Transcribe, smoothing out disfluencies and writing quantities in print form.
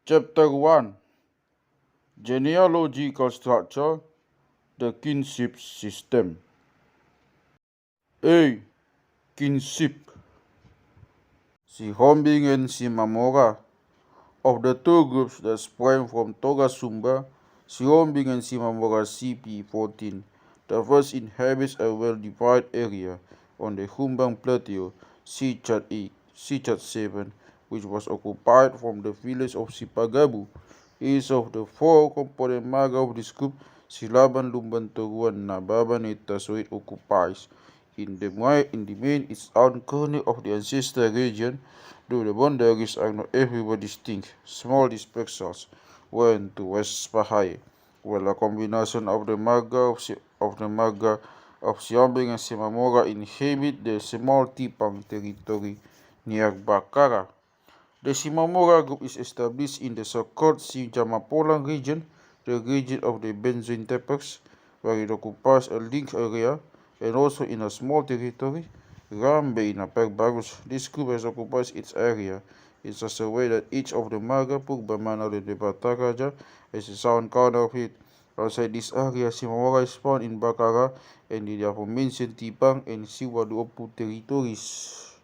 Chapter 1. Genealogical Structure, the Kinship System. A. Kinship. Sihombing and Simamora. Of the two groups that sprang from Toga Sumba, Sihombing and Simamora CP 14, the first inhabits a well-divided area on the Humbang Plateau, C Chart 7, which was occupied from the village of Sipagabu. Each of the four component marga of this group, Silaban, Lumban, Toruan, Nababan, Etasoit occupies. In the main, its own corner of the ancestral region, though the boundaries are not everywhere distinct. Small dispersals went to West Bahai, while a combination of the marga of Sihombing and Simamora inhabit the small Tipang territory near Bakara. The Simamora group is established in the so-called Sijamapolang region, the region of the benzoin tapex, where it occupies a linked area, and also in a small territory, Rambe in Barus. This group has occupied its area in such a way that each of the Marga, Pugbamana, and the Bataraja has its own counterfeit. Outside this area, Simamora is found in Bakara and the aforementioned Tipang and Siwaduopu territories.